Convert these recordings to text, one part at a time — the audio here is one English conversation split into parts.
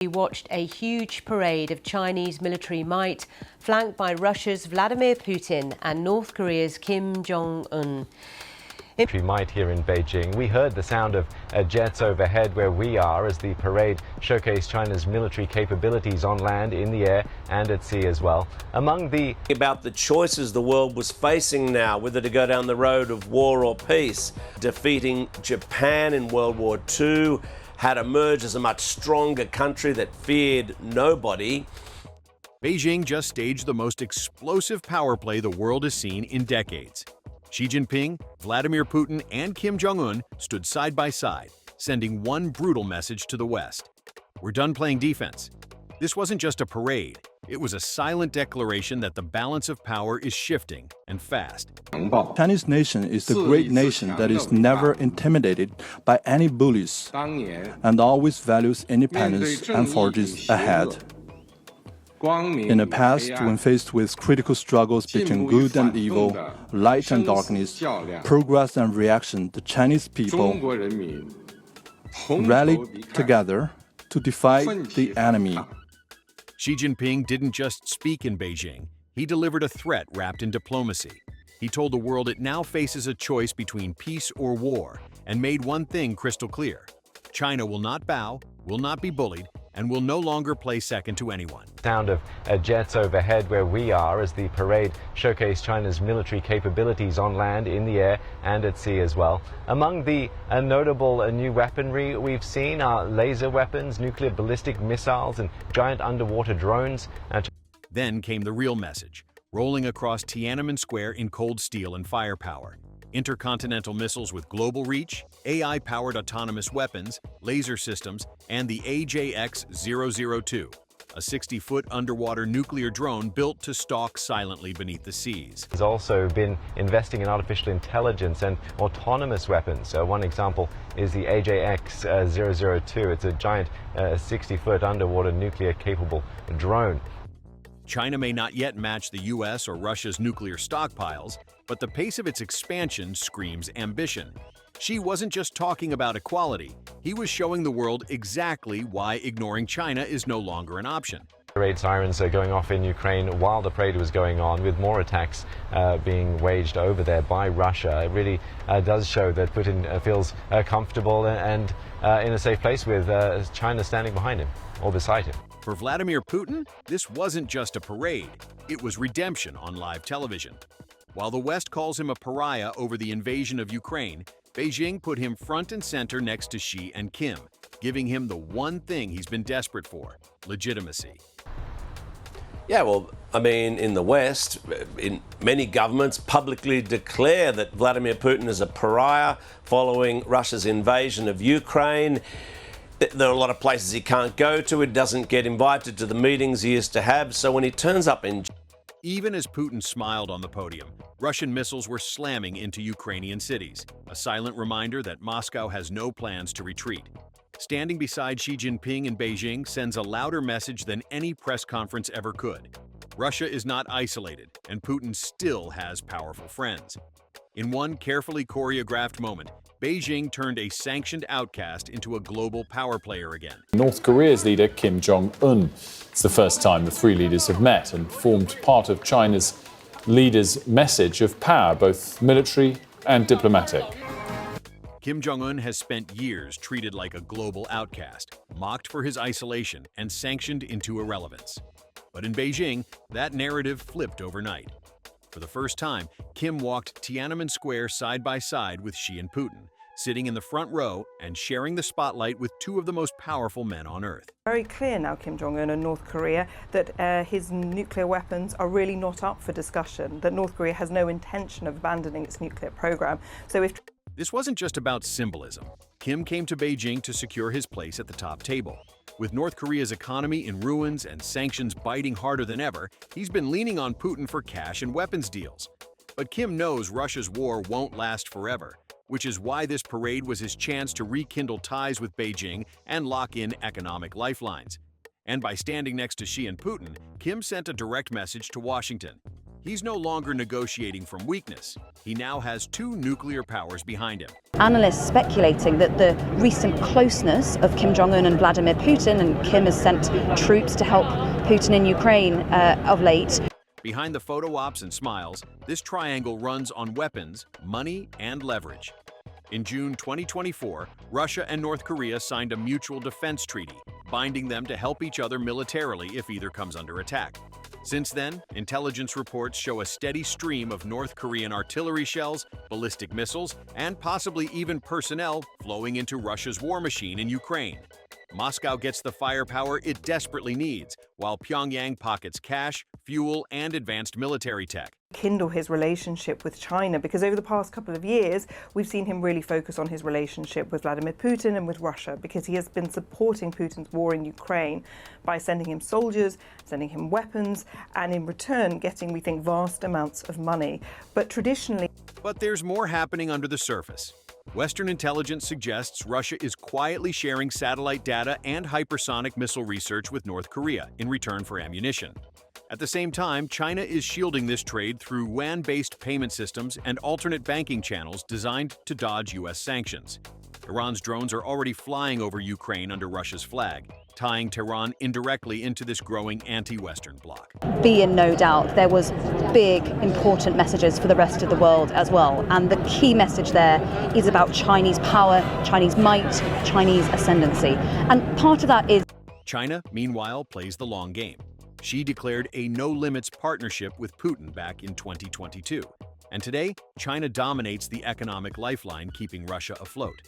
We watched a huge parade of Chinese military might, flanked by Russia's Vladimir Putin and North Korea's Kim Jong-un. Military might here in Beijing. We heard the sound of jets overhead where we are as the parade showcased China's military capabilities on land, in the air and at sea as well. Among the about the choices the world was facing now, whether to go down the road of war or peace. Defeating Japan in World War II had emerged as a much stronger country that feared nobody. Beijing just staged the most explosive power play the world has seen in decades. Xi Jinping, Vladimir Putin, and Kim Jong-un stood side by side, sending one brutal message to the West. We're done playing defense. This wasn't just a parade. It was a silent declaration that the balance of power is shifting, and fast. Chinese nation is the great nation that is never intimidated by any bullies and always values independence and forges ahead. In the past, when faced with critical struggles between good and evil, light and darkness, progress and reaction, the Chinese people rallied together to defy the enemy. Xi Jinping didn't just speak in Beijing, he delivered a threat wrapped in diplomacy. He told the world it now faces a choice between peace or war, and made one thing crystal clear: China will not bow, will not be bullied, and will no longer play second to anyone. sound of jets overhead where we are as the parade showcased China's military capabilities on land, in the air and at sea as well. Among the notable new weaponry we've seen are laser weapons, nuclear ballistic missiles and giant underwater drones. Then came the real message, rolling across Tiananmen Square in cold steel and firepower. Intercontinental missiles with global reach, AI-powered autonomous weapons, laser systems, and the AJX-002, a 60-foot underwater nuclear drone built to stalk silently beneath the seas. Has also been investing in artificial intelligence and autonomous weapons. One example is the AJX-002. It's a giant 60-foot underwater nuclear-capable drone. China may not yet match the US or Russia's nuclear stockpiles, but the pace of its expansion screams ambition. Xi wasn't just talking about equality, he was showing the world exactly why ignoring China is no longer an option. Parade sirens are going off in Ukraine while the parade was going on, with more attacks being waged over there by Russia. It really does show that Putin feels comfortable and in a safe place with China standing behind him or beside him. For Vladimir Putin, this wasn't just a parade, it was redemption on live television. While the West calls him a pariah over the invasion of Ukraine, Beijing put him front and center next to Xi and Kim, giving him the one thing he's been desperate for: legitimacy. Yeah, well, I mean, in the West, in many governments publicly declare that Vladimir Putin is a pariah following Russia's invasion of Ukraine. There are a lot of places he can't go to. He doesn't get invited to the meetings he used to have. So when he turns up in... Even as Putin smiled on the podium, Russian missiles were slamming into Ukrainian cities, a silent reminder that Moscow has no plans to retreat. Standing beside Xi Jinping in Beijing sends a louder message than any press conference ever could. Russia is not isolated, and Putin still has powerful friends. In one carefully choreographed moment, Beijing turned a sanctioned outcast into a global power player again. North Korea's leader, Kim Jong-un. It's the first time the three leaders have met and formed part of China's leader's message of power, both military and diplomatic. Kim Jong-un has spent years treated like a global outcast, mocked for his isolation and sanctioned into irrelevance. But in Beijing, that narrative flipped overnight. For the first time, Kim walked Tiananmen Square side by side with Xi and Putin, sitting in the front row and sharing the spotlight with two of the most powerful men on Earth. Very clear now, Kim Jong-un and North Korea, that his nuclear weapons are really not up for discussion, that North Korea has no intention of abandoning its nuclear program. So if this wasn't just about symbolism. Kim came to Beijing to secure his place at the top table. With North Korea's economy in ruins and sanctions biting harder than ever, he's been leaning on Putin for cash and weapons deals. But Kim knows Russia's war won't last forever, which is why this parade was his chance to rekindle ties with Beijing and lock in economic lifelines. And by standing next to Xi and Putin, Kim sent a direct message to Washington. He's no longer negotiating from weakness. He now has two nuclear powers behind him. Analysts speculating that the recent closeness of Kim Jong-un and Vladimir Putin, and Kim has sent troops to help Putin in Ukraine of late. Behind the photo ops and smiles, this triangle runs on weapons, money, and leverage. In June 2024, Russia and North Korea signed a mutual defense treaty, binding them to help each other militarily if either comes under attack. Since then, intelligence reports show a steady stream of North Korean artillery shells, ballistic missiles, and possibly even personnel flowing into Russia's war machine in Ukraine. Moscow gets the firepower it desperately needs, while Pyongyang pockets cash, fuel, and advanced military tech. Kindle his relationship with China, because over the past couple of years we've seen him really focus on his relationship with Vladimir Putin and with Russia, because he has been supporting Putin's war in Ukraine by sending him soldiers, sending him weapons, and in return getting, we think, vast amounts of money. But there's more happening under the surface. Western intelligence suggests Russia is quietly sharing satellite data and hypersonic missile research with North Korea in return for ammunition. At the same time, China is shielding this trade through WAN-based payment systems and alternate banking channels designed to dodge U.S. sanctions. Iran's drones are already flying over Ukraine under Russia's flag, tying Tehran indirectly into this growing anti-Western bloc. Be in no doubt, there was big, important messages for the rest of the world as well. And the key message there is about Chinese power, Chinese might, Chinese ascendancy. And part of that is... China, meanwhile, plays the long game. She declared a no-limits partnership with Putin back in 2022. And today, China dominates the economic lifeline keeping Russia afloat.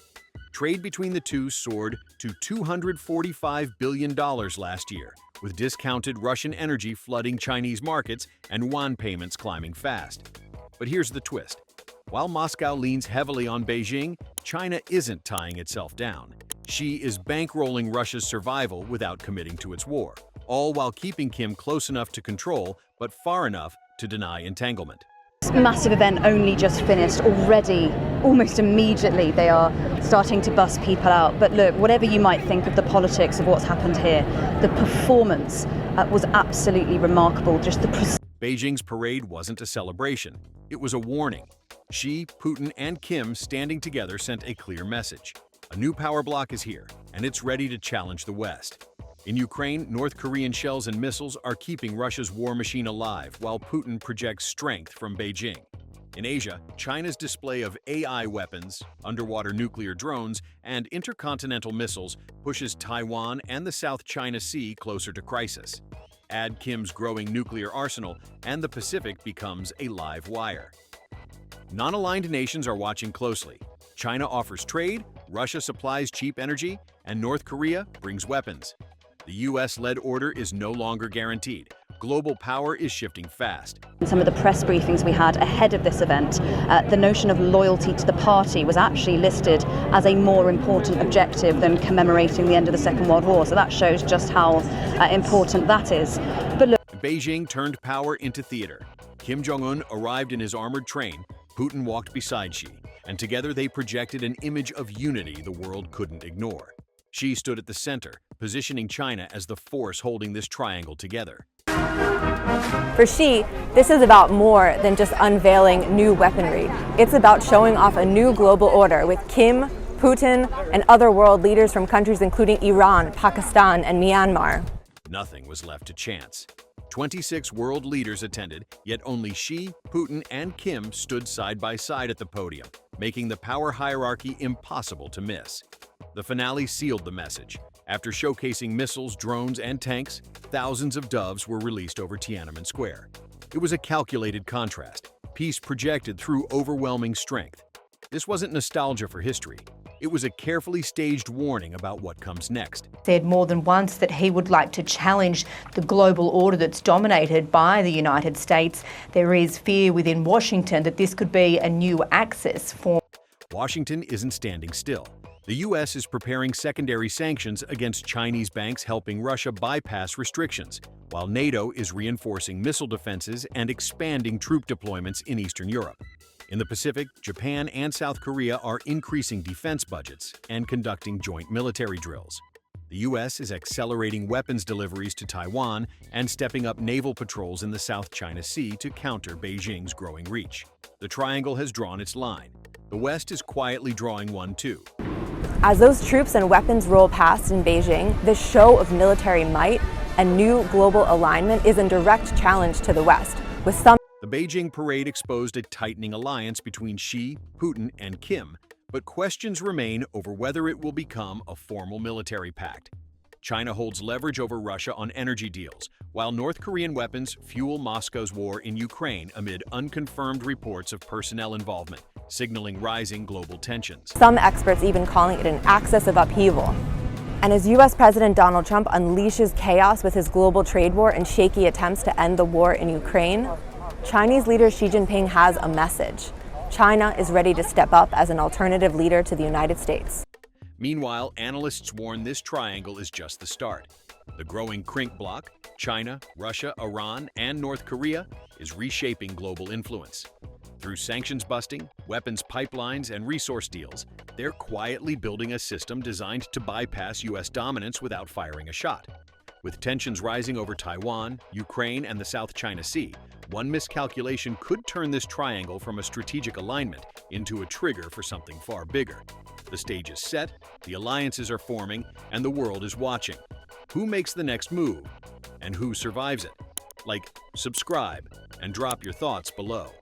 Trade between the two soared to $245 billion last year, with discounted Russian energy flooding Chinese markets and yuan payments climbing fast. But here's the twist. While Moscow leans heavily on Beijing, China isn't tying itself down. She is bankrolling Russia's survival without committing to its war, all while keeping Kim close enough to control, but far enough to deny entanglement. This massive event only just finished. Already, almost immediately, they are starting to bust people out. But look, whatever you might think of the politics of what's happened here, the performance was absolutely remarkable. Beijing's parade wasn't a celebration. It was a warning. Xi, Putin, and Kim standing together sent a clear message. A new power bloc is here, and it's ready to challenge the West. In Ukraine, North Korean shells and missiles are keeping Russia's war machine alive, while Putin projects strength from Beijing. In Asia, China's display of AI weapons, underwater nuclear drones, and intercontinental missiles pushes Taiwan and the South China Sea closer to crisis. Add Kim's growing nuclear arsenal, and the Pacific becomes a live wire. Non-aligned nations are watching closely. China offers trade, Russia supplies cheap energy, and North Korea brings weapons. The US-led order is no longer guaranteed. Global power is shifting fast. In some of the press briefings we had ahead of this event, the notion of loyalty to the party was actually listed as a more important objective than commemorating the end of the Second World War. So that shows just how important that is. But look, Beijing turned power into theater. Kim Jong-un arrived in his armored train, Putin walked beside Xi, and together they projected an image of unity the world couldn't ignore. Xi stood at the center, positioning China as the force holding this triangle together. For Xi, this is about more than just unveiling new weaponry. It's about showing off a new global order with Kim, Putin, and other world leaders from countries including Iran, Pakistan, and Myanmar. Nothing was left to chance. 26 world leaders attended, yet only Xi, Putin, and Kim stood side by side at the podium, making the power hierarchy impossible to miss. The finale sealed the message. After showcasing missiles, drones, and tanks, thousands of doves were released over Tiananmen Square. It was a calculated contrast, peace projected through overwhelming strength. This wasn't nostalgia for history. It was a carefully staged warning about what comes next. Said more than once that he would like to challenge the global order that's dominated by the United States. There is fear within Washington that this could be a new axis for... Washington isn't standing still. The U.S. is preparing secondary sanctions against Chinese banks helping Russia bypass restrictions, while NATO is reinforcing missile defenses and expanding troop deployments in Eastern Europe. In the Pacific, Japan and South Korea are increasing defense budgets and conducting joint military drills. The U.S. is accelerating weapons deliveries to Taiwan and stepping up naval patrols in the South China Sea to counter Beijing's growing reach. The triangle has drawn its line. The West is quietly drawing one too. As those troops and weapons roll past in Beijing, this show of military might and new global alignment is in direct challenge to the West, with some. The Beijing parade exposed a tightening alliance between Xi, Putin, and Kim, but questions remain over whether it will become a formal military pact. China holds leverage over Russia on energy deals, while North Korean weapons fuel Moscow's war in Ukraine amid unconfirmed reports of personnel involvement, signaling rising global tensions. Some experts even calling it an axis of upheaval. And as U.S. President Donald Trump unleashes chaos with his global trade war and shaky attempts to end the war in Ukraine, Chinese leader Xi Jinping has a message. China is ready to step up as an alternative leader to the United States. Meanwhile, analysts warn this triangle is just the start. The growing CRINC bloc, China, Russia, Iran, and North Korea, is reshaping global influence. Through sanctions busting, weapons pipelines, and resource deals, they're quietly building a system designed to bypass U.S. dominance without firing a shot. With tensions rising over Taiwan, Ukraine, and the South China Sea, one miscalculation could turn this triangle from a strategic alignment into a trigger for something far bigger. The stage is set, the alliances are forming, and the world is watching. Who makes the next move? And who survives it? Like, subscribe, and drop your thoughts below.